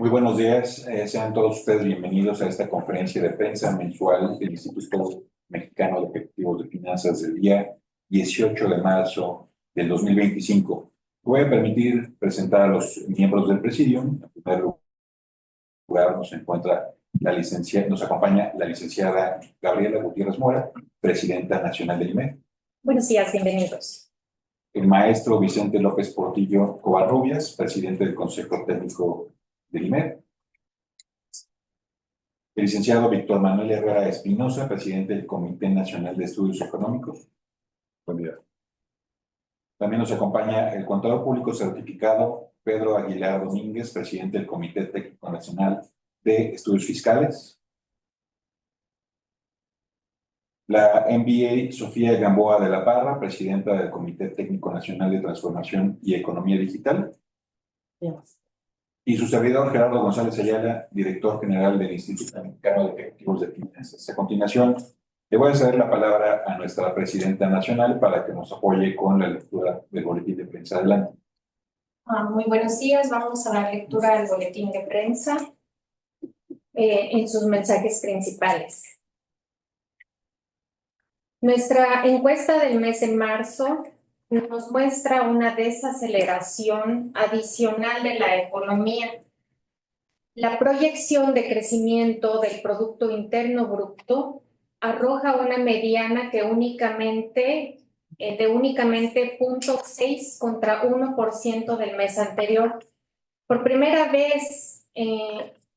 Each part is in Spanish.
Muy buenos días, sean todos ustedes bienvenidos a esta conferencia de prensa mensual del Instituto Mexicano de Ejecutivos de Finanzas del día 18 de marzo del 2025. Voy a permitir presentar a los miembros del Presidium. En primer lugar nos acompaña la licenciada Gabriela Gutiérrez Mora, presidenta nacional del IMED. Buenos días, bienvenidos. El maestro Vicente López Portillo Covarrubias, presidente del Consejo Técnico del IMED. El licenciado Víctor Manuel Herrera Espinosa, presidente del Comité Nacional de Estudios Económicos. Buen día. También nos acompaña el contador público certificado Pedro Aguilar Domínguez, presidente del Comité Técnico Nacional de Estudios Fiscales. La MBA Sofía Gamboa de la Parra, presidenta del Comité Técnico Nacional de Transformación y Economía Digital. Bien. Y su servidor Gerardo González Ayala, director general del Instituto Mexicano de Ejecutivos de Finanzas. A continuación, le voy a ceder la palabra a nuestra presidenta nacional para que nos apoye con la lectura del boletín de prensa. Adelante. Muy buenos días, vamos a dar lectura al boletín de prensa en sus mensajes principales. Nuestra encuesta del mes de marzo nos muestra una desaceleración adicional de la economía. La proyección de crecimiento del Producto Interno Bruto arroja una mediana que únicamente 0.6 contra 1% del mes anterior. Por primera vez,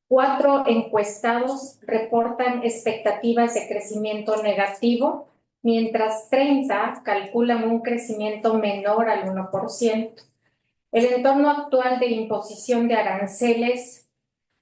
4 encuestados reportan expectativas de crecimiento negativo, mientras 30 calculan un crecimiento menor al 1%. El entorno actual de imposición de aranceles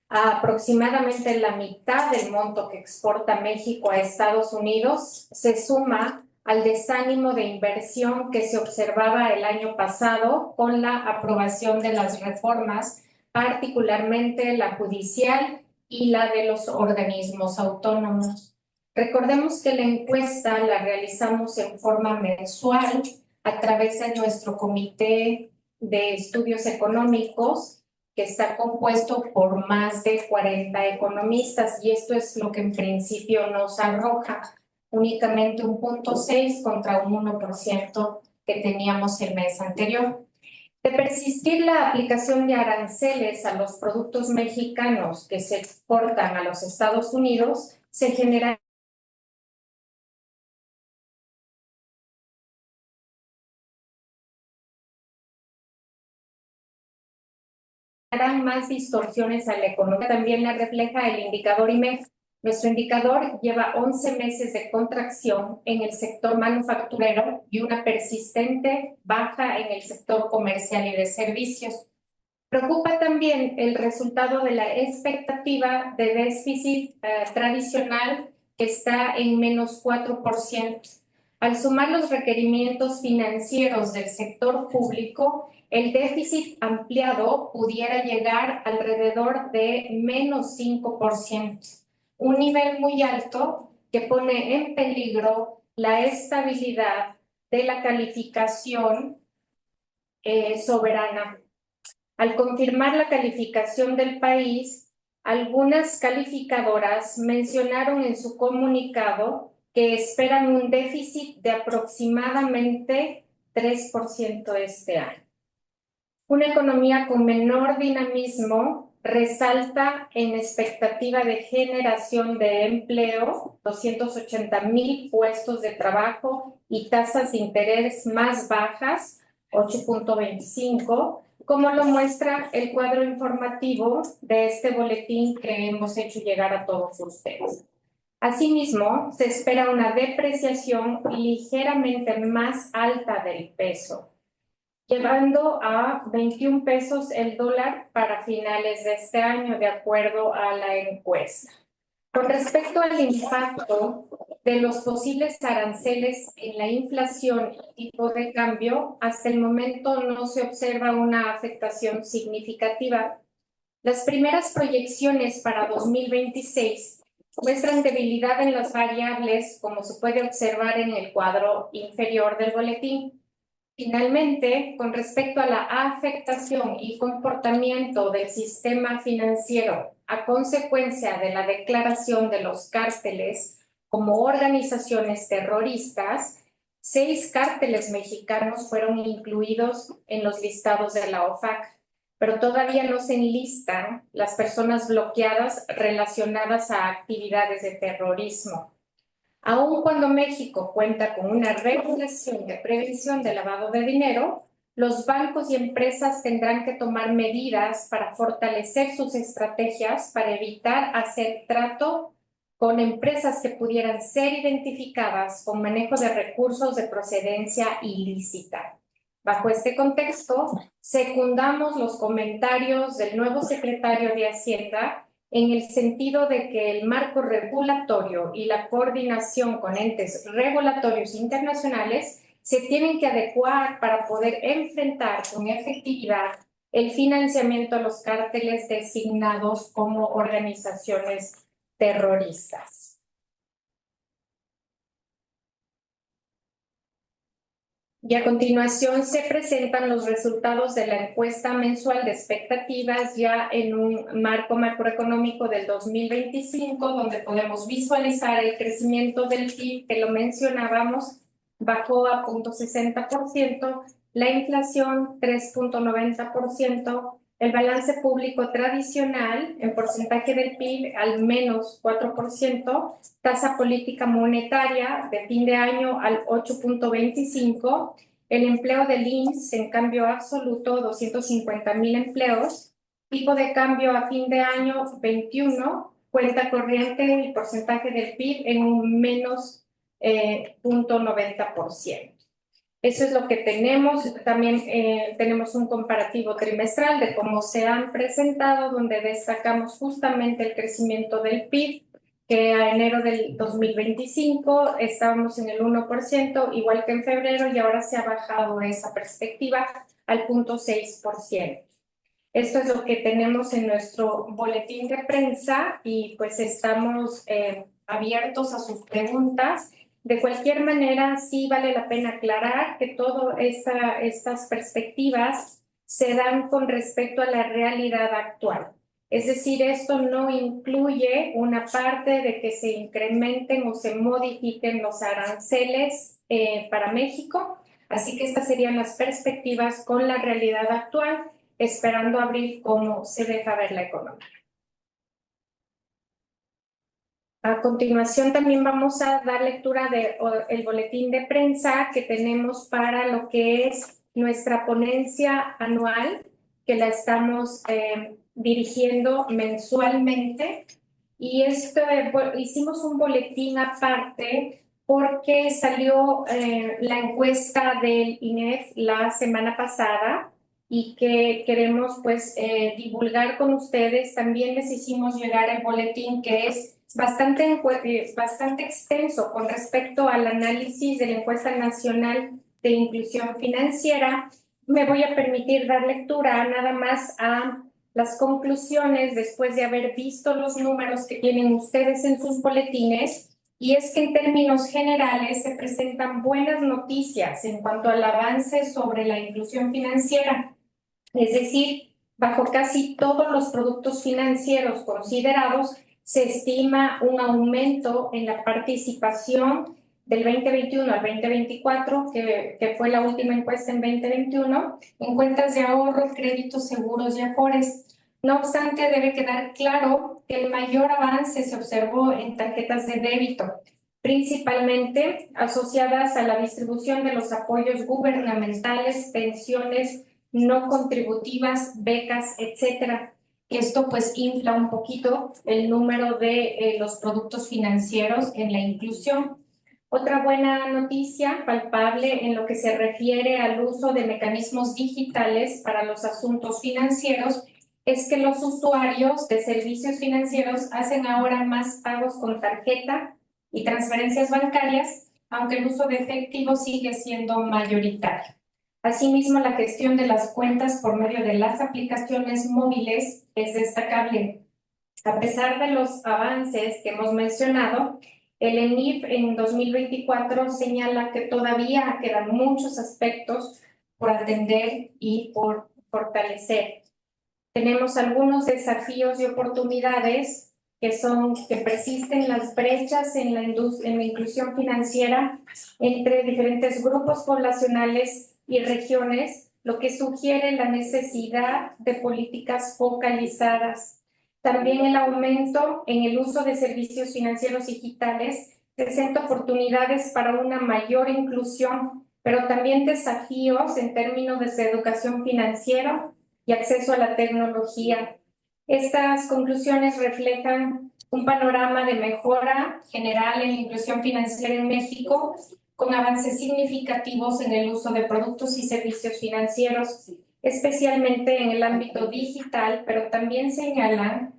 a aproximadamente la mitad del monto que exporta México a Estados Unidos se suma al desánimo de inversión que se observaba el año pasado con la aprobación de las reformas, particularmente la judicial y la de los organismos autónomos. Recordemos que la encuesta la realizamos en forma mensual a través de nuestro Comité de Estudios Económicos, que está compuesto por más de 40 economistas, y esto es lo que en principio nos arroja únicamente un 0.6 contra un 1% que teníamos el mes anterior. De persistir la aplicación de aranceles a los productos mexicanos que se exportan a los Estados Unidos, se generarán más distorsiones a la economía. También la refleja el indicador IMEX. Nuestro indicador lleva 11 meses de contracción en el sector manufacturero y una persistente baja en el sector comercial y de servicios. Preocupa también el resultado de la expectativa de déficit tradicional, que está en menos 4%. Al sumar los requerimientos financieros del sector público, el déficit ampliado pudiera llegar alrededor de menos 5%, un nivel muy alto que pone en peligro la estabilidad de la calificación soberana. Al confirmar la calificación del país, algunas calificadoras mencionaron en su comunicado que esperan un déficit de aproximadamente 3% este año. Una economía con menor dinamismo resalta en expectativa de generación de empleo 280,000 puestos de trabajo y tasas de interés más bajas, 8.25, como lo muestra el cuadro informativo de este boletín que hemos hecho llegar a todos ustedes. Asimismo, se espera una depreciación ligeramente más alta del peso, llevando a 21 pesos el dólar para finales de este año, de acuerdo a la encuesta. Con respecto al impacto de los posibles aranceles en la inflación y tipo de cambio, hasta el momento no se observa una afectación significativa. Las primeras proyecciones para 2026 muestran debilidad en las variables, como se puede observar en el cuadro inferior del boletín. Finalmente, con respecto a la afectación y comportamiento del sistema financiero a consecuencia de la declaración de los cárteles como organizaciones terroristas, 6 cárteles mexicanos fueron incluidos en los listados de la OFAC, pero todavía no se enlistan las personas bloqueadas relacionadas a actividades de terrorismo. Aun cuando México cuenta con una regulación de prevención de lavado de dinero, los bancos y empresas tendrán que tomar medidas para fortalecer sus estrategias para evitar hacer trato con empresas que pudieran ser identificadas con manejo de recursos de procedencia ilícita. Bajo este contexto, secundamos los comentarios del nuevo secretario de Hacienda en el sentido de que el marco regulatorio y la coordinación con entes regulatorios internacionales se tienen que adecuar para poder enfrentar con efectividad el financiamiento a los cárteles designados como organizaciones terroristas. Y a continuación se presentan los resultados de la encuesta mensual de expectativas ya en un marco macroeconómico del 2025, donde podemos visualizar el crecimiento del PIB, que lo mencionábamos, bajó a 0.60%, la inflación 3.90%, el balance público tradicional en porcentaje del PIB al menos 4%, tasa política monetaria de fin de año al 8.25%, el empleo del IMSS en cambio absoluto 250,000 empleos, tipo de cambio a fin de año 21, cuenta corriente y porcentaje del PIB en un menos 0.90%. Eso es lo que tenemos. También tenemos un comparativo trimestral de cómo se han presentado, donde destacamos justamente el crecimiento del PIB, que a enero del 2025 estábamos en el 1%, igual que en febrero, y ahora se ha bajado esa perspectiva al 0.6%. Esto es lo que tenemos en nuestro boletín de prensa y pues estamos abiertos a sus preguntas. De cualquier manera, sí vale la pena aclarar que todas estas perspectivas se dan con respecto a la realidad actual. Es decir, esto no incluye una parte de que se incrementen o se modifiquen los aranceles para México. Así que estas serían las perspectivas con la realidad actual, esperando abrir cómo se deja ver la economía. A continuación también vamos a dar lectura del boletín de prensa que tenemos para lo que es nuestra ponencia anual, que la estamos dirigiendo mensualmente. Y hicimos un boletín aparte porque salió la encuesta del INEF la semana pasada y que queremos pues divulgar con ustedes. También les hicimos llegar el boletín que es bastante extenso con respecto al análisis de la encuesta nacional de inclusión financiera. Me voy a permitir dar lectura nada más a las conclusiones después de haber visto los números que tienen ustedes en sus boletines, y es que en términos generales se presentan buenas noticias en cuanto al avance sobre la inclusión financiera. Es decir, bajo casi todos los productos financieros considerados, se estima un aumento en la participación del 2021 al 2024, que fue la última encuesta en 2021, en cuentas de ahorro, créditos, seguros y afores. No obstante, debe quedar claro que el mayor avance se observó en tarjetas de débito, principalmente asociadas a la distribución de los apoyos gubernamentales, pensiones no contributivas, becas, etcétera. Esto pues infla un poquito el número de los productos financieros en la inclusión. Otra buena noticia palpable en lo que se refiere al uso de mecanismos digitales para los asuntos financieros es que los usuarios de servicios financieros hacen ahora más pagos con tarjeta y transferencias bancarias, aunque el uso de efectivo sigue siendo mayoritario. Asimismo, la gestión de las cuentas por medio de las aplicaciones móviles es destacable. A pesar de los avances que hemos mencionado, el ENIF en 2024 señala que todavía quedan muchos aspectos por atender y por fortalecer. Tenemos algunos desafíos y oportunidades que persisten las brechas en la inclusión financiera entre diferentes grupos poblacionales y regiones, lo que sugiere la necesidad de políticas focalizadas. También el aumento en el uso de servicios financieros digitales presenta oportunidades para una mayor inclusión, pero también desafíos en términos de educación financiera y acceso a la tecnología. Estas conclusiones reflejan un panorama de mejora general en la inclusión financiera en México, con avances significativos en el uso de productos y servicios financieros, especialmente en el ámbito digital, pero también señalan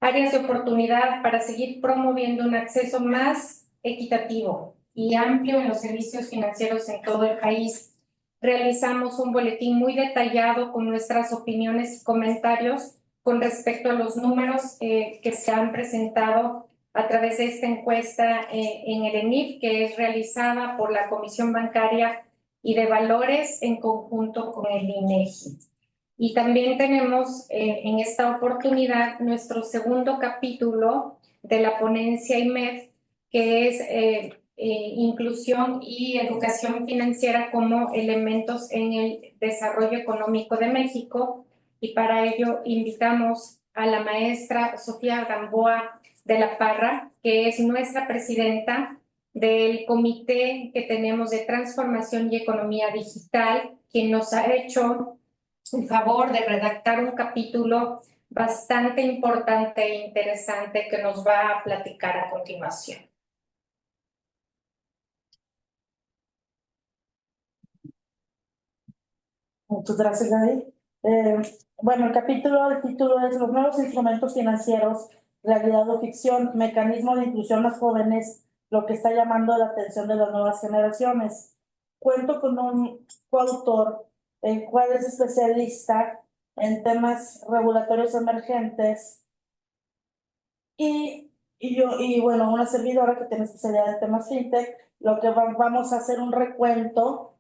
áreas de oportunidad para seguir promoviendo un acceso más equitativo y amplio en los servicios financieros en todo el país. Realizamos un boletín muy detallado con nuestras opiniones y comentarios con respecto a los números que se han presentado a través de esta encuesta en el ENIF, que es realizada por la Comisión Bancaria y de Valores en conjunto con el INEGI. Y también tenemos en esta oportunidad nuestro segundo capítulo de la ponencia IMEF, que es inclusión y educación financiera como elementos en el desarrollo económico de México. Y para ello invitamos a la maestra Sofía Gamboa de la Parra, que es nuestra presidenta del comité que tenemos de transformación y economía digital, quien nos ha hecho el favor de redactar un capítulo bastante importante e interesante que nos va a platicar a continuación. Muchas gracias, Gaby. Bueno, el título es Los nuevos instrumentos financieros, realidad o ficción, mecanismo de inclusión a los jóvenes, lo que está llamando la atención de las nuevas generaciones. Cuento con un coautor, el cual es especialista en temas regulatorios emergentes y bueno, una servidora que tiene especialidad en temas fintech. Lo que vamos a hacer un recuento.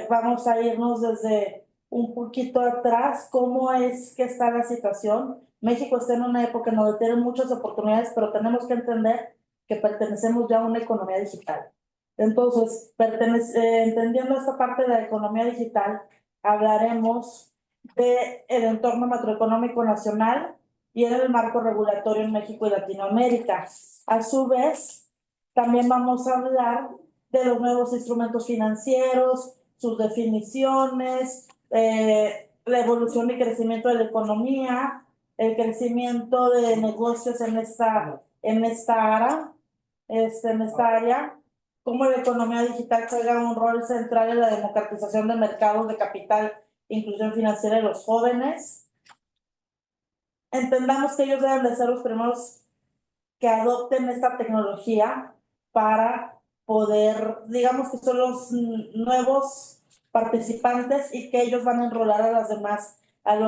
Vamos a irnos desde un poquito atrás, cómo es que está la situación. México está en una época en donde tiene muchas oportunidades, pero tenemos que entender que pertenecemos ya a una economía digital. Entonces, entendiendo esta parte de la economía digital, hablaremos del entorno macroeconómico nacional y en el marco regulatorio en México y Latinoamérica. A su vez, también vamos a hablar de los nuevos instrumentos financieros, sus definiciones, la evolución y crecimiento de la economía, el crecimiento de negocios en esta área, cómo la economía digital juega un rol central en la democratización de mercados de capital, inclusión financiera de los jóvenes. Entendamos que ellos deben de ser los primeros que adopten esta tecnología para poder, digamos que son los nuevos participantes y que ellos van a enrolar a los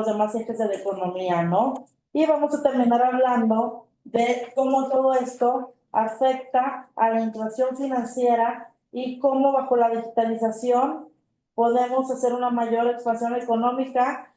demás ejes de la economía, ¿no? Y vamos a terminar hablando de cómo todo esto afecta a la inclusión financiera y cómo bajo la digitalización podemos hacer una mayor expansión económica,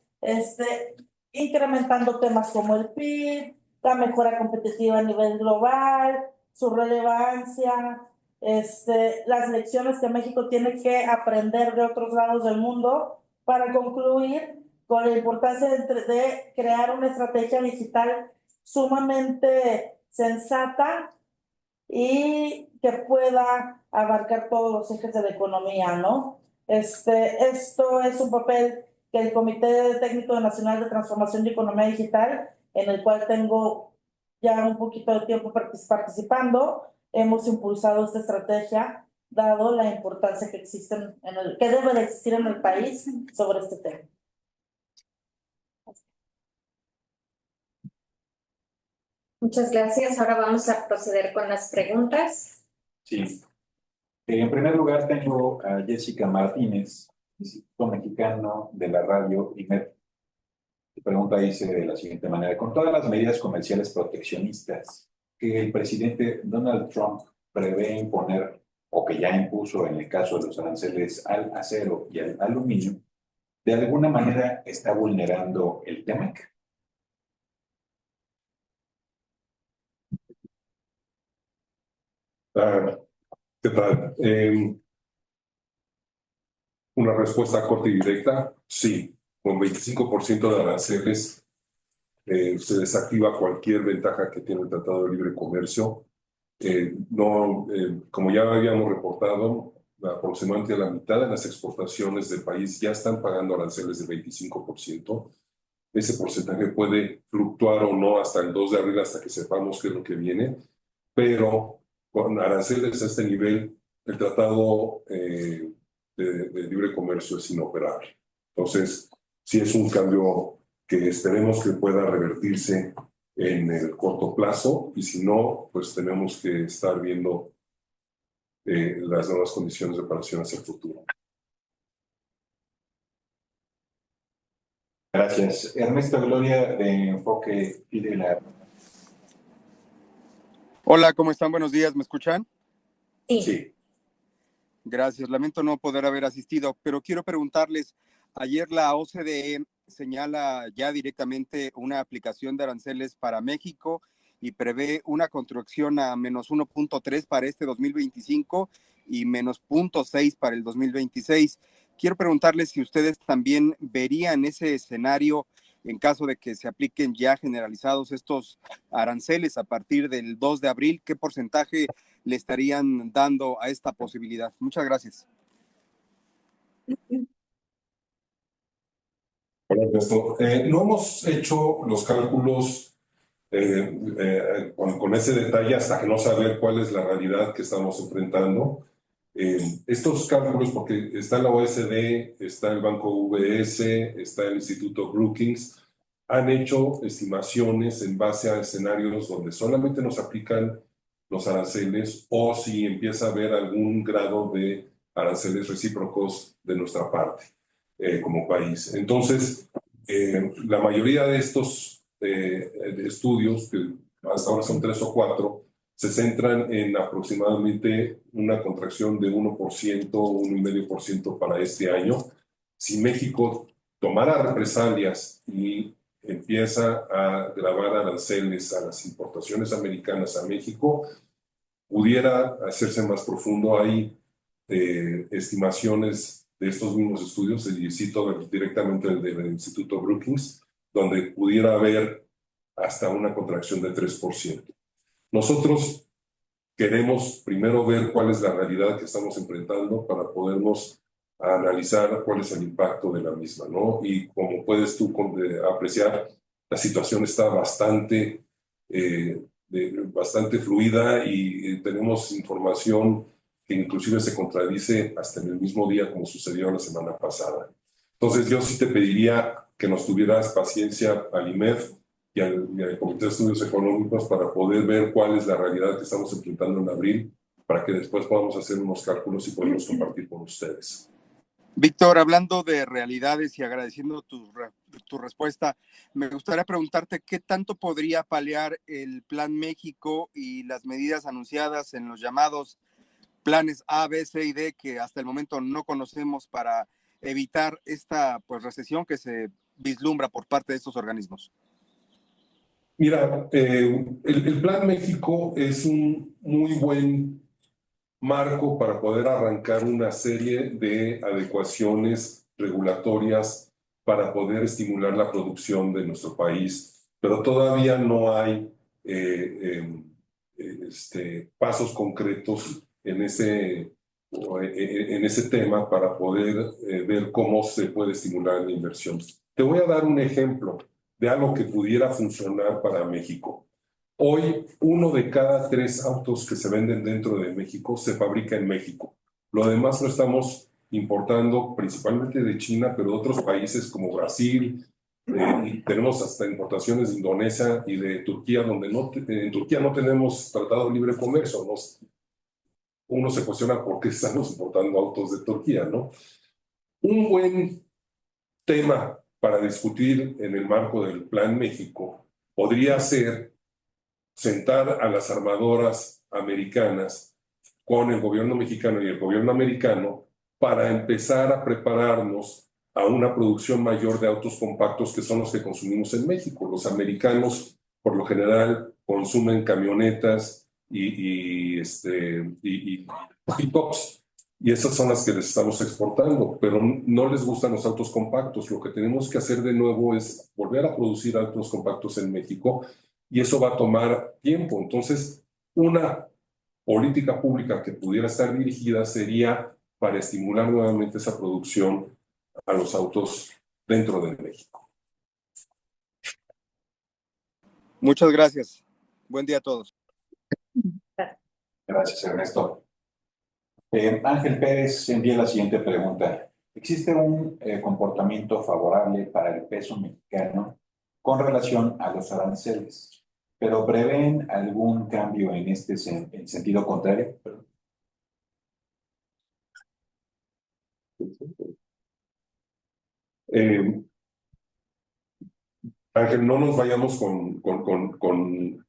incrementando temas como el PIB, la mejora competitiva a nivel global, su relevancia, las lecciones que México tiene que aprender de otros lados del mundo, para concluir con la importancia de crear una estrategia digital sumamente sensata y que pueda abarcar todos los ejes de la economía, ¿no? Esto es un papel que el Comité Técnico Nacional de Transformación y Economía Digital, en el cual tengo ya un poquito de tiempo participando, hemos impulsado esta estrategia, dado la importancia que que debe de existir en el país sobre este tema. Muchas gracias. Ahora vamos a proceder con las preguntas. Sí. En primer lugar tengo a Jessica Martínez, Instituto Mexicano de la Radio IMED. La pregunta dice de la siguiente manera: con todas las medidas comerciales proteccionistas que el presidente Donald Trump prevé imponer o que ya impuso en el caso de los aranceles al acero y al aluminio, de alguna manera está vulnerando el TEMEC? Ah, ¿qué tal? Una respuesta corta y directa, sí. Con 25% de aranceles se desactiva cualquier ventaja que tiene el Tratado de Libre Comercio. No, como ya habíamos reportado, aproximadamente la mitad de las exportaciones del país ya están pagando aranceles del 25%. Ese porcentaje puede fluctuar o no hasta el 2 de abril, hasta que sepamos qué es lo que viene, pero con aranceles a este nivel, el tratado de libre comercio es inoperable. Entonces, sí es un cambio que esperemos que pueda revertirse en el corto plazo, y si no, pues tenemos que estar viendo las nuevas condiciones de operación hacia el futuro. Gracias. Ernesto Gloria, de Enfoque pide la... Hola, ¿cómo están? Buenos días, ¿me escuchan? Sí. Sí. Gracias, lamento no poder haber asistido, pero quiero preguntarles, ayer la OCDE señala ya directamente una aplicación de aranceles para México y prevé una construcción a menos 1.3 para este 2025 y menos 0.6 para el 2026. Quiero preguntarles si ustedes también verían ese escenario en caso de que se apliquen ya generalizados estos aranceles a partir del 2 de abril, ¿qué porcentaje le estarían dando a esta posibilidad? Muchas gracias. Hola, Ernesto. No hemos hecho los cálculos con ese detalle hasta que no saber cuál es la realidad que estamos enfrentando. Estos cálculos, porque está la OSD, está el Banco UBS, está el Instituto Brookings, han hecho estimaciones en base a escenarios donde solamente nos aplican los aranceles o si empieza a haber algún grado de aranceles recíprocos de nuestra parte como país. Entonces, la mayoría de estos estudios, que hasta ahora son 3 o 4, se centran en aproximadamente una contracción de 1%, 1,5% para este año. Si México tomara represalias y empieza a gravar aranceles a las importaciones americanas a México, pudiera hacerse más profundo. Hay estimaciones de estos mismos estudios, y cito directamente el del Instituto Brookings, donde pudiera haber hasta una contracción de 3%. Nosotros queremos primero ver cuál es la realidad que estamos enfrentando para podernos analizar cuál es el impacto de la misma, ¿no? Y como puedes tú apreciar, la situación está bastante fluida y tenemos información que inclusive se contradice hasta en el mismo día, como sucedió la semana pasada. Entonces yo sí te pediría que nos tuvieras paciencia al IMEF y al Comité de Estudios Económicos para poder ver cuál es la realidad que estamos enfrentando en abril, para que después podamos hacer unos cálculos y podamos compartir con ustedes. Víctor, hablando de realidades y agradeciendo tu respuesta, me gustaría preguntarte qué tanto podría paliar el Plan México y las medidas anunciadas en los llamados planes A, B, C y D, que hasta el momento no conocemos, para evitar esta recesión que se vislumbra por parte de estos organismos. Mira, el Plan México es un muy buen marco para poder arrancar una serie de adecuaciones regulatorias para poder estimular la producción de nuestro país, pero todavía no hay pasos concretos en ese tema para poder ver cómo se puede estimular la inversión. Te voy a dar un ejemplo de algo que pudiera funcionar para México. Hoy, 1 de cada 3 autos que se venden dentro de México se fabrica en México. Lo demás lo estamos importando principalmente de China, pero de otros países como Brasil, y tenemos hasta importaciones de Indonesia y de Turquía, donde en Turquía no tenemos tratado de libre comercio. Uno se cuestiona por qué estamos importando autos de Turquía, ¿no? Un buen tema para discutir en el marco del Plan México podría ser sentar a las armadoras americanas con el gobierno mexicano y el gobierno americano para empezar a prepararnos a una producción mayor de autos compactos que son los que consumimos en México. Los americanos, por lo general, consumen camionetas y pickups, y esas son las que les estamos exportando, pero no les gustan los autos compactos. Lo que tenemos que hacer de nuevo es volver a producir autos compactos en México, y eso va a tomar tiempo. Entonces, una política pública que pudiera estar dirigida sería para estimular nuevamente esa producción a los autos dentro de México. Muchas gracias. Buen día a todos. Gracias, Ernesto. Ángel Pérez envía la siguiente pregunta. ¿Existe un comportamiento favorable para el peso mexicano con relación a los aranceles, pero prevén algún cambio en en sentido contrario? Ángel, no nos vayamos con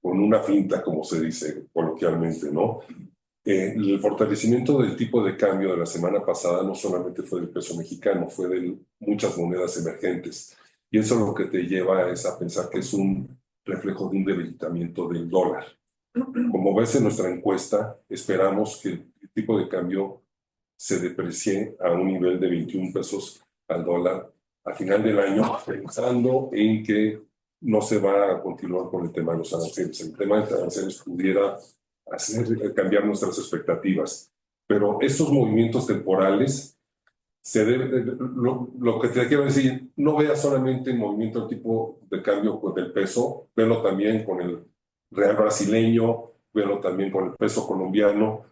una finta, como se dice coloquialmente, ¿no? El fortalecimiento del tipo de cambio de la semana pasada no solamente fue del peso mexicano, fue de muchas monedas emergentes. Y eso lo que te lleva es a pensar que es un reflejo de un debilitamiento del dólar. Como ves en nuestra encuesta, esperamos que el tipo de cambio se deprecie a un nivel de 21 pesos al dólar a final del año, pensando en que no se va a continuar con el tema de los aranceles. El tema de los aranceles pudiera cambiar nuestras expectativas, pero estos movimientos temporales lo que te quiero decir, no veas solamente el movimiento del tipo de cambio del peso, velo también con el real brasileño, velo también con el peso colombiano,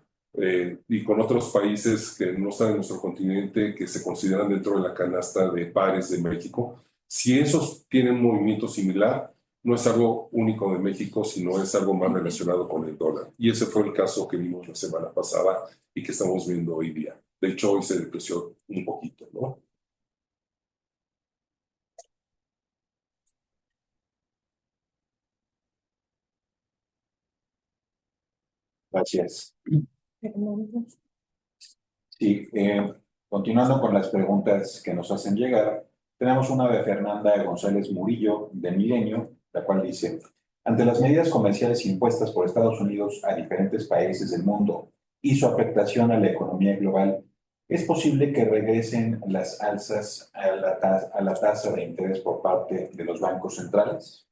y con otros países que no están en nuestro continente, que se consideran dentro de la canasta de pares de México. Si esos tienen un movimiento similar, no es algo único de México, sino es algo más relacionado con el dólar. Y ese fue el caso que vimos la semana pasada y que estamos viendo hoy día. De hecho, hoy se depreció un poquito, ¿no? Gracias. Sí, continuando con las preguntas que nos hacen llegar, tenemos una de Fernanda González Murillo, de Milenio, la cual dice: ante las medidas comerciales impuestas por Estados Unidos a diferentes países del mundo y su afectación a la economía global, ¿es posible que regresen las alzas a la tasa de interés por parte de los bancos centrales?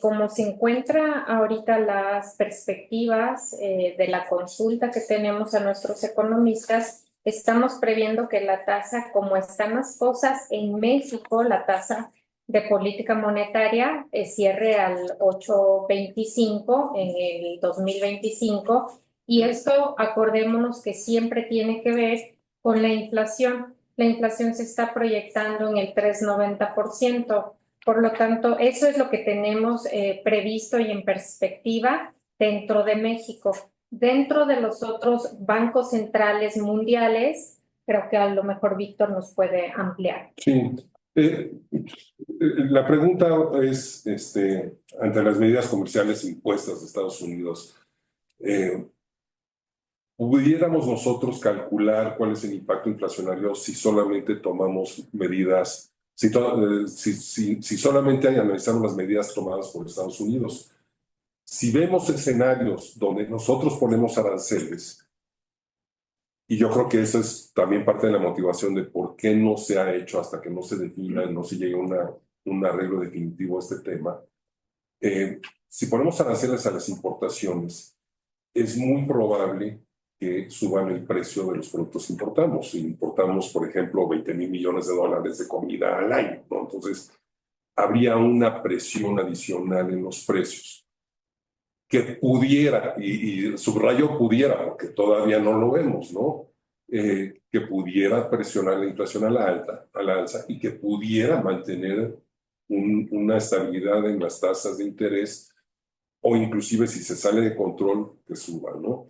Como se encuentra ahorita las perspectivas de la consulta que tenemos a nuestros economistas, estamos previendo que la tasa, como están las cosas en México, la tasa de política monetaria cierre al 8.25 en el 2025, y esto, acordémonos que siempre tiene que ver con la inflación. La inflación se está proyectando en el 3.90%. Por lo tanto, eso es lo que tenemos previsto y en perspectiva dentro de México. Dentro de los otros bancos centrales mundiales, creo que a lo mejor Víctor nos puede ampliar. Sí. La pregunta es, ante las medidas comerciales impuestas de Estados Unidos, ¿pudiéramos nosotros calcular cuál es el impacto inflacionario si solamente tomamos medidas, si solamente analizamos las medidas tomadas por Estados Unidos? Si vemos escenarios donde nosotros ponemos aranceles, y yo creo que eso es también parte de la motivación de por qué no se ha hecho hasta que no se defina, no se llegue a un arreglo definitivo a este tema. Si ponemos aranceles a las importaciones, es muy probable que suban el precio de los productos que importamos. Si importamos, por ejemplo, 20,000 millones de dólares de comida al año, ¿no? Entonces, habría una presión adicional en los precios que pudiera, y subrayo pudiera, porque todavía no lo vemos, ¿no? Que pudiera presionar la inflación a la alza y que pudiera mantener una estabilidad en las tasas de interés, o inclusive si se sale de control, que suba, ¿no?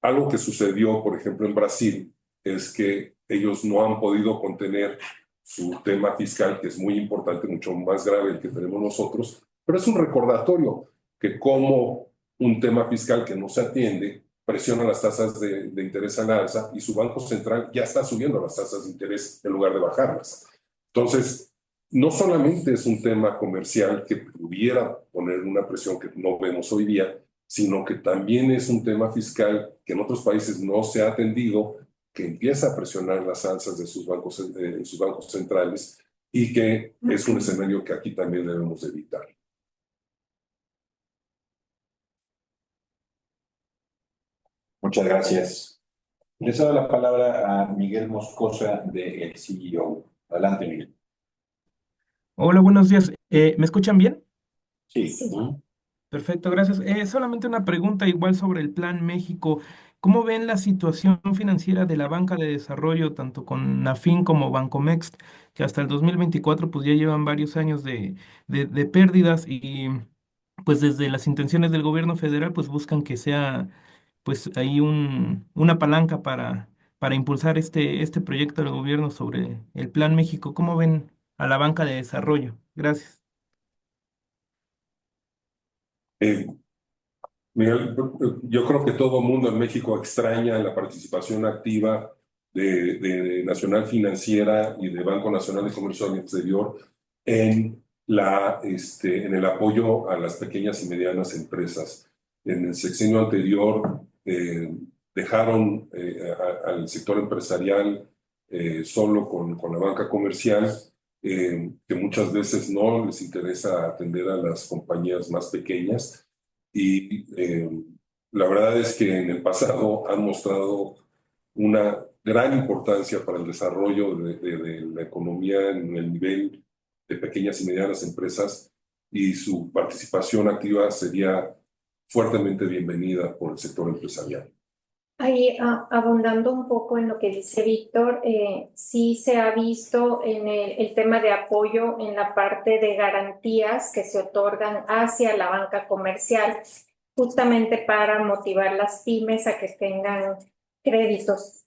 Algo que sucedió, por ejemplo, en Brasil, es que ellos no han podido contener su tema fiscal, que es muy importante, mucho más grave el que tenemos nosotros, pero es un recordatorio. que como un tema fiscal que no se atiende presiona las tasas de interés al alza y su Banco Central ya está subiendo las tasas de interés en lugar de bajarlas. Entonces, no solamente es un tema comercial que pudiera poner una presión que no vemos hoy día, sino que también es un tema fiscal que en otros países no se ha atendido, que empieza a presionar las alzas de sus bancos centrales y que es un escenario que aquí también debemos evitar. Muchas gracias. Le cedo la palabra a Miguel Moscosa, del CEO. Adelante, Miguel. Hola, buenos días. ¿Me escuchan bien? Sí. Sí. Perfecto, gracias. Solamente una pregunta igual sobre el Plan México. ¿Cómo ven la situación financiera de la banca de desarrollo, tanto con Nafin como Bancomext, que hasta el 2024 pues ya llevan varios años de pérdidas y pues desde las intenciones del gobierno federal pues buscan que sea pues ahí una palanca para impulsar este proyecto del gobierno sobre el Plan México? ¿Cómo ven a la banca de desarrollo? Gracias. Eh, Miguel, yo creo que todo el mundo en México extraña la participación activa de Nacional Financiera y de Banco Nacional de Comercio Exterior en en el apoyo a las pequeñas y medianas empresas. En el sexenio anterior dejaron al sector empresarial solo con la banca comercial, que muchas veces no les interesa atender a las compañías más pequeñas. Y la verdad es que en el pasado han mostrado una gran importancia para el desarrollo de la economía en el nivel de pequeñas y medianas empresas, y su participación activa sería fuertemente bienvenida por el sector empresarial. Ahí, abundando un poco en lo que dice Víctor, sí se ha visto en el tema de apoyo en la parte de garantías que se otorgan hacia la banca comercial, justamente para motivar las pymes a que tengan créditos.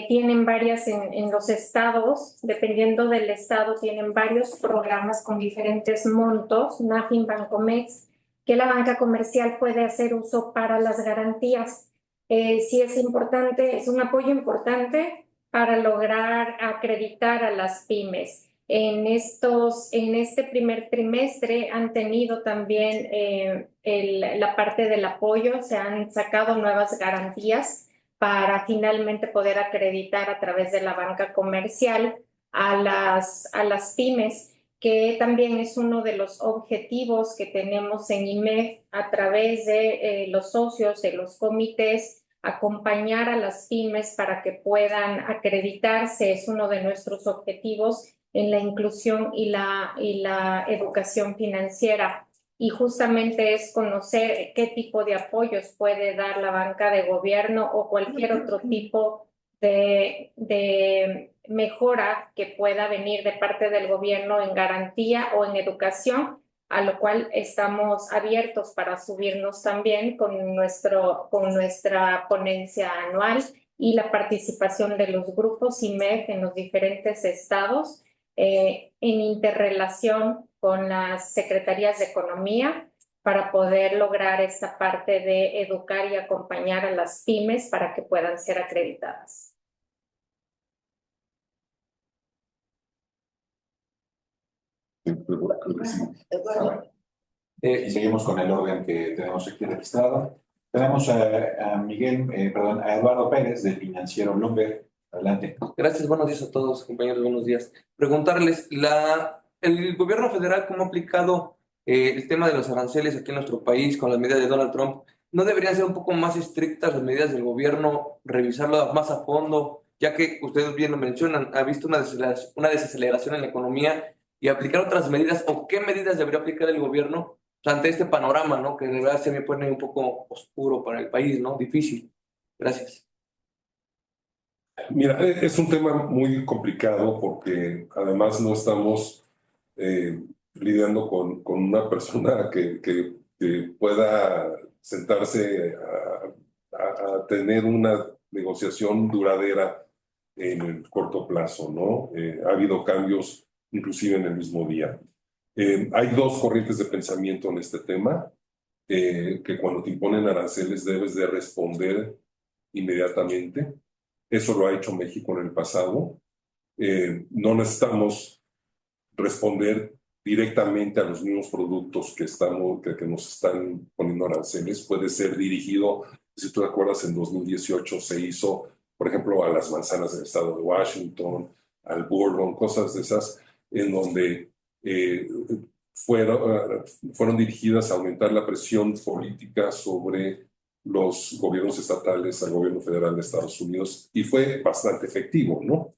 Tienen varias en los estados, dependiendo del estado, tienen varios programas con diferentes montos, Nafin, Bancomext, que la banca comercial puede hacer uso para las garantías. Sí es importante, es un apoyo importante para lograr acreditar a las pymes. En este primer trimestre han tenido también la parte del apoyo, se han sacado nuevas garantías para finalmente poder acreditar a través de la banca comercial a las pymes, que también es uno de los objetivos que tenemos en IMEF a través de los socios de los comités, acompañar a las pymes para que puedan acreditarse. Es uno de nuestros objetivos en la inclusión y la educación financiera. Y justamente es conocer qué tipo de apoyos puede dar la banca de gobierno o cualquier otro tipo de mejora que pueda venir de parte del gobierno en garantía o en educación, a lo cual estamos abiertos para subirnos también con nuestra ponencia anual y la participación de los grupos IMEF en los diferentes estados, en interrelación con las secretarías de Economía, para poder lograr esta parte de educar y acompañar a las pymes para que puedan ser acreditadas. Y seguimos con el orden que tenemos aquí registrado. Tenemos a Eduardo Pérez, del financiero Bloomberg. Adelante. Gracias, buenos días a todos, compañeros, buenos días. Preguntarles, el gobierno federal, ¿cómo ha aplicado el tema de los aranceles aquí en nuestro país con las medidas de Donald Trump? ¿No deberían ser un poco más estrictas las medidas del gobierno, revisarlo más a fondo, ya que ustedes bien lo mencionan, ha visto una desaceleración en la economía, y aplicar otras medidas, o qué medidas debería aplicar el gobierno ante este panorama, ¿no? Que de verdad se me pone un poco oscuro para el país, ¿no? Difícil. Gracias. Mira, es un tema muy complicado porque además no estamos lidiando con una persona que pueda sentarse a tener una negociación duradera en el corto plazo, ¿no? Ha habido cambios inclusive en el mismo día. Hay dos corrientes de pensamiento en este tema. que cuando te imponen aranceles debes de responder inmediatamente. Eso lo ha hecho México en el pasado. No necesitamos responder directamente a los mismos productos que nos están poniendo aranceles. Puede ser dirigido, si tú te acuerdas, en 2018 se hizo, por ejemplo, a las manzanas del estado de Washington, al bourbon, cosas de esas, en donde fueron dirigidas a aumentar la presión política sobre los gobiernos estatales al gobierno federal de Estados Unidos, y fue bastante efectivo, ¿no?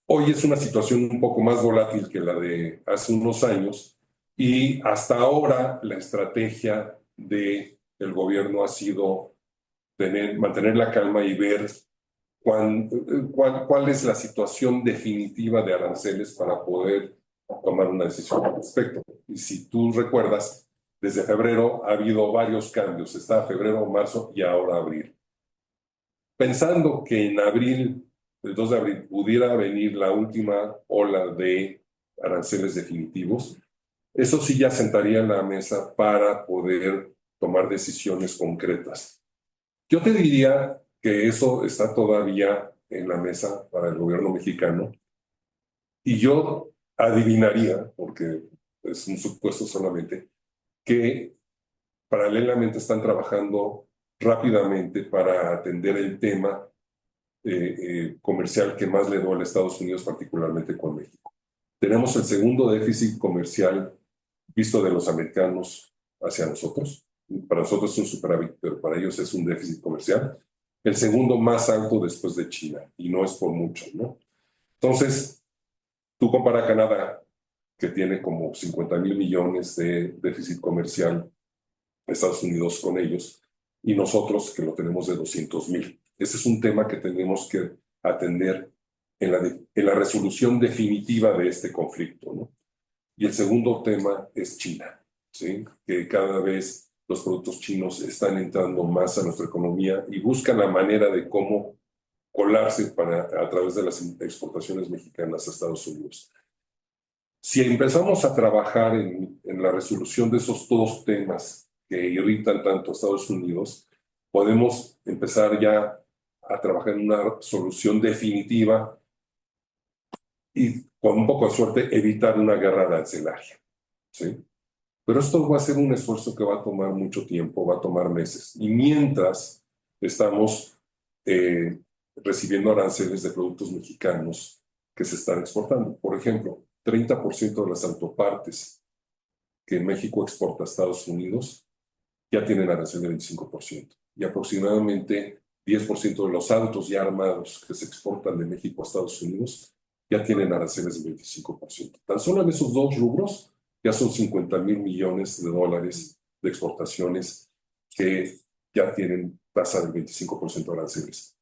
Hoy es una situación un poco más volátil que la de hace unos años, y hasta ahora la estrategia del gobierno ha sido mantener la calma y ver cuál es la situación definitiva de aranceles para poder tomar una decisión al respecto. Y si tú recuerdas, desde febrero ha habido varios cambios. Está febrero, marzo y ahora abril. Pensando que en abril, el 2 de abril, pudiera venir la última ola de aranceles definitivos, eso sí ya sentaría en la mesa para poder tomar decisiones concretas. Yo te diría que eso está todavía en la mesa para el gobierno mexicano, y yo adivinaría, porque es un supuesto solamente, que paralelamente están trabajando rápidamente para atender el tema comercial que más le duele a Estados Unidos, particularmente con México. Tenemos el segundo déficit comercial visto de los americanos hacia nosotros. Para nosotros es un superávit, pero para ellos es un déficit comercial. El segundo más alto después de China, y no es por mucho, ¿no? Entonces, tú compara Canadá, que tiene como 50,000 millones de déficit comercial, Estados Unidos con ellos, y nosotros que lo tenemos de 200,000. Ese es un tema que tenemos que atender en la resolución definitiva de este conflicto, ¿no? Y el segundo tema es China, ¿sí? Que cada vez los productos chinos están entrando más a nuestra economía y buscan la manera de cómo colarse a través de las exportaciones mexicanas a Estados Unidos. Si empezamos a trabajar en la resolución de esos dos temas que irritan tanto a Estados Unidos, podemos empezar ya a trabajar en una solución definitiva y, con un poco de suerte, evitar una guerra arancelaria, ¿sí? Pero esto va a ser un esfuerzo que va a tomar mucho tiempo, va a tomar meses. Y mientras estamos recibiendo aranceles de productos mexicanos que se están exportando. Por ejemplo, 30% de las autopartes que México exporta a Estados Unidos ya tienen arancel de 25%. Y aproximadamente 10% de los autos ya armados que se exportan de México a Estados Unidos ya tienen aranceles del 25%. Tan solo en esos dos rubros ya son 50,000 millones de dólares de exportaciones que ya tienen tasa del 25% de aranceles.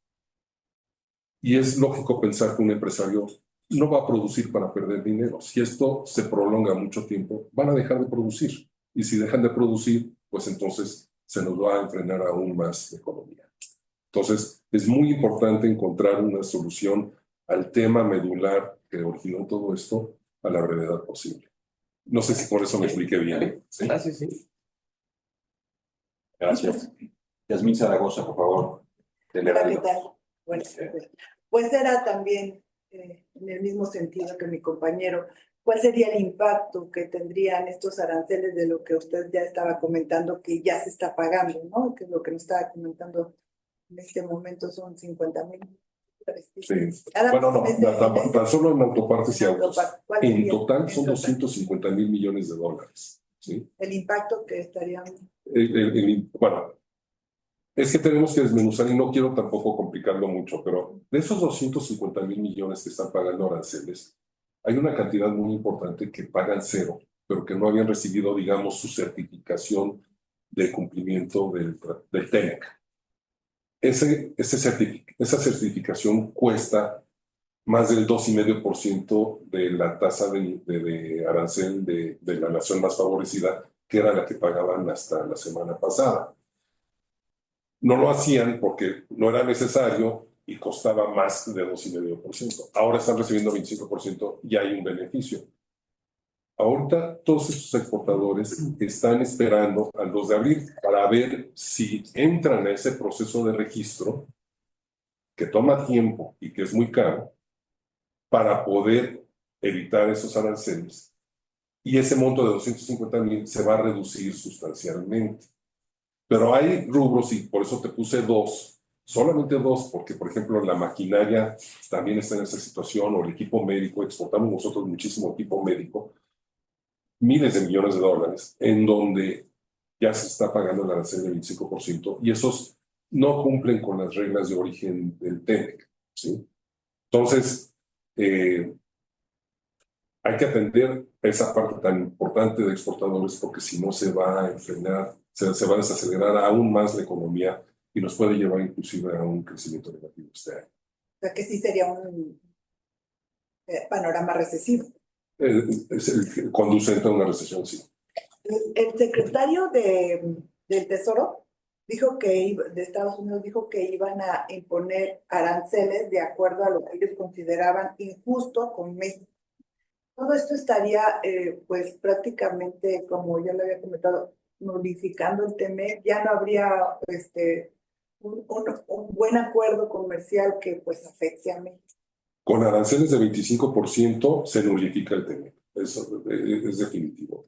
Y es lógico pensar que un empresario no va a producir para perder dinero. Si esto se prolonga mucho tiempo, van a dejar de producir. Y si dejan de producir, pues entonces se nos va a enfrenar aún más la economía. Entonces, es muy importante encontrar una solución al tema medular que originó todo esto a la brevedad posible. No sé si por eso me expliqué bien. ¿Sí? Gracias, sí. Gracias. Yasmín Zaragoza, por favor. Hola, ¿qué tal? Bueno, pues era también en el mismo sentido que mi compañero. ¿Cuál sería el impacto que tendrían estos aranceles de lo que usted ya estaba comentando, que ya se está pagando, ¿no? Que lo que nos estaba comentando en este momento son 50,000. Sí. Bueno, no, tan solo en autopartes y autos. En total son 250,000 millones de dólares. ¿Sí? El impacto que estarían. Bueno, es que tenemos que desmenuzar, y no quiero tampoco complicarlo mucho, pero de esos 250,000 millones que están pagando aranceles, hay una cantidad muy importante que pagan cero, pero que no habían recibido, digamos, su certificación de cumplimiento del TEMEC. Esa certificación cuesta más del 2,5% de la tasa de arancel de la nación más favorecida, que era la que pagaban hasta la semana pasada. No lo hacían porque no era necesario y costaba más de 2,5%. Ahora están recibiendo 25% y hay un beneficio. Ahorita todos esos exportadores están esperando al 2 de abril para ver si entran a ese proceso de registro que toma tiempo y que es muy caro para poder evitar esos aranceles. Y ese monto de 250,000 se va a reducir sustancialmente. Pero hay rubros, y por eso te puse dos, solamente dos, porque por ejemplo la maquinaria también está en esa situación, o el equipo médico, exportamos nosotros muchísimo equipo médico, miles de millones de dólares, en donde ya se está pagando el arancel del 25%, y esos no cumplen con las reglas de origen del TEMEC, ¿sí? Entonces, hay que atender esa parte tan importante de exportadores, porque si no se va a enfrenar, se va a desacelerar aún más la economía y nos puede llevar inclusive a un crecimiento negativo este año. O sea que sí sería un panorama recesivo. Es el conducente a una recesión, sí. El secretario del Tesoro dijo de Estados Unidos dijo que iban a imponer aranceles de acuerdo a lo que ellos consideraban injusto con México. Todo esto estaría, pues prácticamente, como ya lo había comentado, nulificando el TEMEC. Ya no habría un buen acuerdo comercial que pues afecte a México. Con aranceles de 25% se nulifica el TEMEC. Eso es definitivo.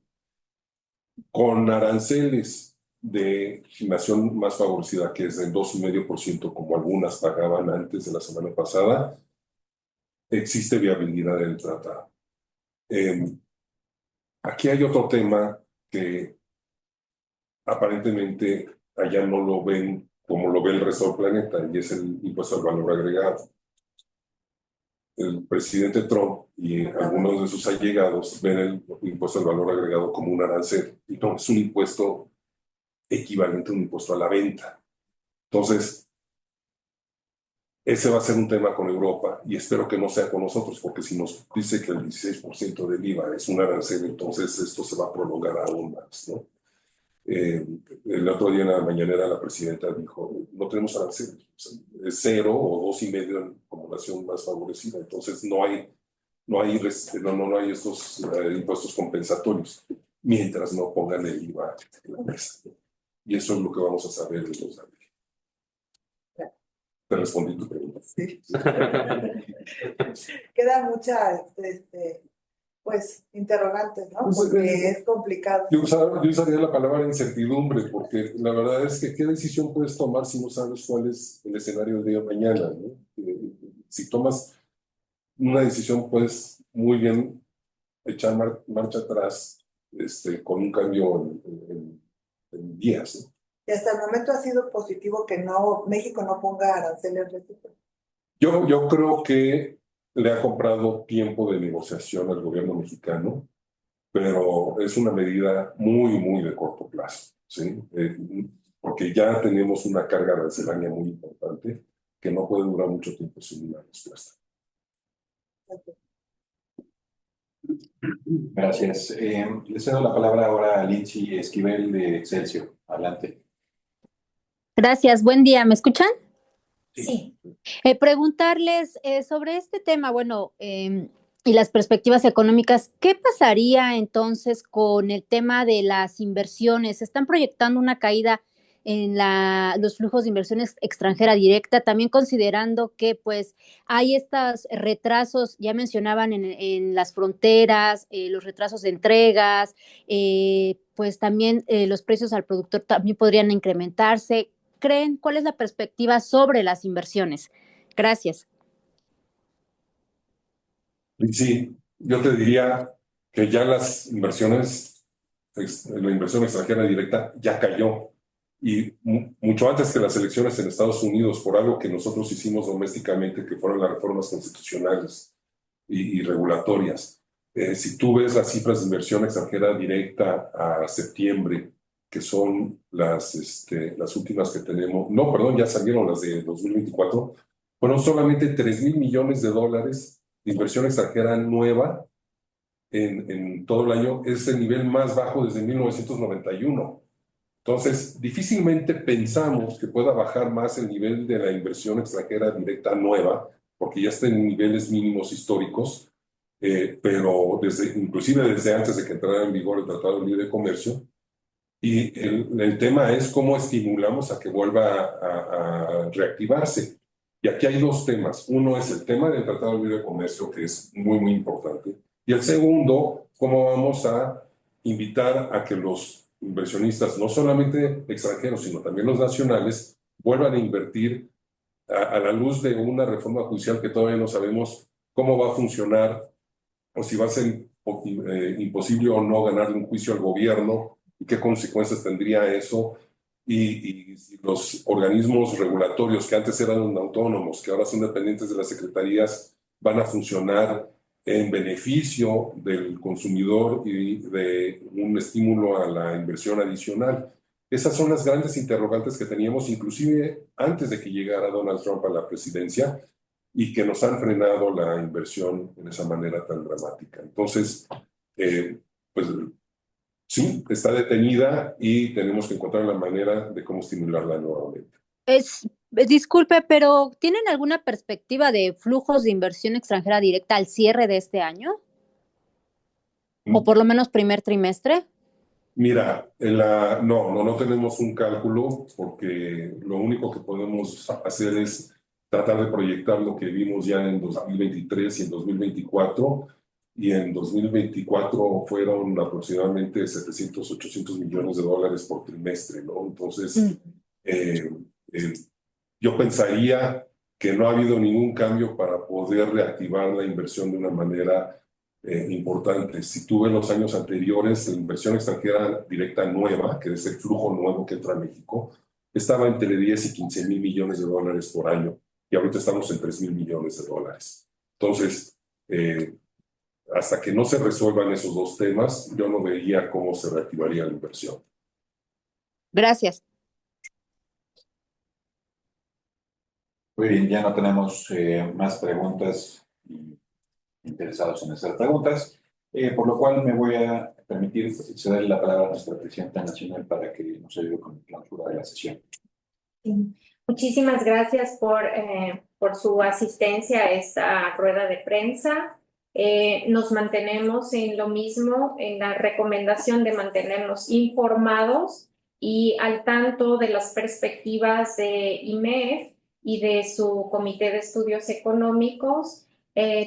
Con aranceles de nación más favorecida, que es del 2,5%, como algunas pagaban antes de la semana pasada, existe viabilidad del tratado. Aquí hay otro tema que aparentemente allá no lo ven como lo ve el resto del planeta, y es el impuesto al valor agregado. El presidente Trump y algunos de sus allegados ven el impuesto al valor agregado como un arancel, y no, es un impuesto equivalente a un impuesto a la venta. Entonces, ese va a ser un tema con Europa, y espero que no sea con nosotros, porque si nos dice que el 16% del IVA es un arancel, entonces esto se va a prolongar aún más, ¿no? El otro día en la mañanera la presidenta dijo, no tenemos aranceles, es 0 o 2,5 como nación más favorecida, entonces no hay estos impuestos compensatorios, mientras no pongan el IVA en la mesa. Y eso es lo que vamos a saber de los años. Te respondí tu pregunta. Sí. Queda mucha, pues, interrogantes, ¿no? Porque es complicado. Yo usaría la palabra incertidumbre, porque la verdad es que ¿qué decisión puedes tomar si no sabes cuál es el escenario del día de mañana, ¿no? Si tomas una decisión, puedes muy bien echar marcha atrás con un cambio en días, ¿no? Y hasta el momento ha sido positivo que México no ponga aranceles recíprocos. Yo creo que le ha comprado tiempo de negociación al gobierno mexicano, pero es una medida muy, muy de corto plazo, ¿sí? Porque ya tenemos una carga arancelaria muy importante que no puede durar mucho tiempo sin una respuesta. Gracias. Le cedo la palabra ahora a Lindsay Esquivel de Excelsior. Adelante. Gracias, buen día. ¿Me escuchan? Sí. Preguntarles sobre este tema, bueno, y las perspectivas económicas, ¿qué pasaría entonces con el tema de las inversiones? ¿Se están proyectando una caída en los flujos de inversiones extranjera directa, también considerando que pues hay estos retrasos, ya mencionaban en las fronteras, los retrasos de entregas, pues también los precios al productor también podrían incrementarse? ¿Creen? ¿Cuál es la perspectiva sobre las inversiones? Gracias. Sí, yo te diría que ya las inversiones, la inversión extranjera directa ya cayó, y mucho antes que las elecciones en Estados Unidos, por algo que nosotros hicimos domésticamente, que fueron las reformas constitucionales y regulatorias. Si tú ves las cifras de inversión extranjera directa a septiembre, que son las últimas que tenemos, no, perdón, ya salieron las de 2024, fueron solamente 3,000 millones de dólares de inversión extranjera nueva en todo el año. Es el nivel más bajo desde 1991. Entonces, difícilmente pensamos que pueda bajar más el nivel de la inversión extranjera directa nueva, porque ya está en niveles mínimos históricos, pero inclusive desde antes de que entrara en vigor el Tratado de Libre Comercio. Y el tema es cómo estimulamos a que vuelva a reactivarse. Y aquí hay dos temas. Uno es el tema del Tratado de Libre Comercio, que es muy, muy importante. Y el segundo, cómo vamos a invitar a que los inversionistas, no solamente extranjeros, sino también los nacionales, vuelvan a invertir a la luz de una reforma judicial que todavía no sabemos cómo va a funcionar o si va a ser imposible o no ganarle un juicio al gobierno y qué consecuencias tendría eso. Y si los organismos regulatorios que antes eran autónomos, que ahora son dependientes de las secretarías, van a funcionar en beneficio del consumidor y de un estímulo a la inversión adicional. Esas son las grandes interrogantes que teníamos, inclusive antes de que llegara Donald Trump a la presidencia, y que nos han frenado la inversión en esa manera tan dramática. Entonces, pues sí, está detenida y tenemos que encontrar la manera de cómo estimularla nuevamente. Disculpe, pero ¿tienen alguna perspectiva de flujos de inversión extranjera directa al cierre de este año? ¿O por lo menos primer trimestre? Mira, no tenemos un cálculo porque lo único que podemos hacer es tratar de proyectar lo que vimos ya en 2023 y en 2024. Y en 2024 fueron aproximadamente 700, 800 millones de dólares por trimestre, ¿no? Entonces, yo pensaría que no ha habido ningún cambio para poder reactivar la inversión de una manera importante. Si tú ves los años anteriores, la inversión extranjera directa nueva, que es el flujo nuevo que entra a México, estaba entre 10 y 15 mil millones de dólares por año, y ahorita estamos en 3 mil millones de dólares. Entonces, hasta que no se resuelvan esos dos temas, yo no vería cómo se reactivaría la inversión. Gracias. Muy bien, ya no tenemos más preguntas y interesados en hacer preguntas, por lo cual me voy a permitir ceder la palabra a nuestra presidenta nacional para que nos ayude con la clausura de la sesión. Sí. Muchísimas gracias por su asistencia a esta rueda de prensa. Nos mantenemos en lo mismo, en la recomendación de mantenernos informados y al tanto de las perspectivas de IMEF y de su Comité de Estudios Económicos,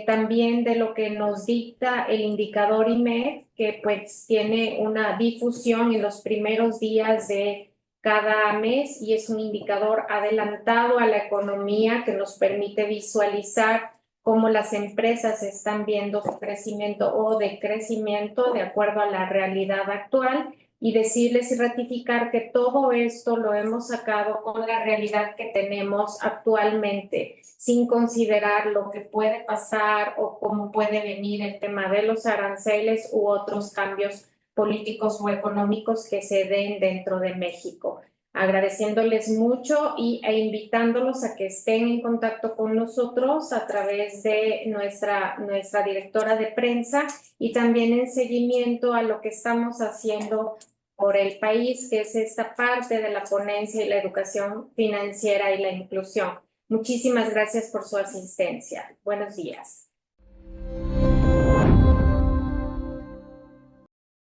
también de lo que nos dicta el indicador IMEF, que pues tiene una difusión en los primeros días de cada mes y es un indicador adelantado a la economía que nos permite visualizar cómo las empresas están viendo su crecimiento o decrecimiento de acuerdo a la realidad actual, y decirles y ratificar que todo esto lo hemos sacado con la realidad que tenemos actualmente, sin considerar lo que puede pasar o cómo puede venir el tema de los aranceles u otros cambios políticos o económicos que se den dentro de México. Agradeciéndoles mucho e invitándolos a que estén en contacto con nosotros a través de nuestra directora de prensa y también en seguimiento a lo que estamos haciendo por el país, que es esta parte de la ponencia y la educación financiera y la inclusión. Muchísimas gracias por su asistencia. Buenos días.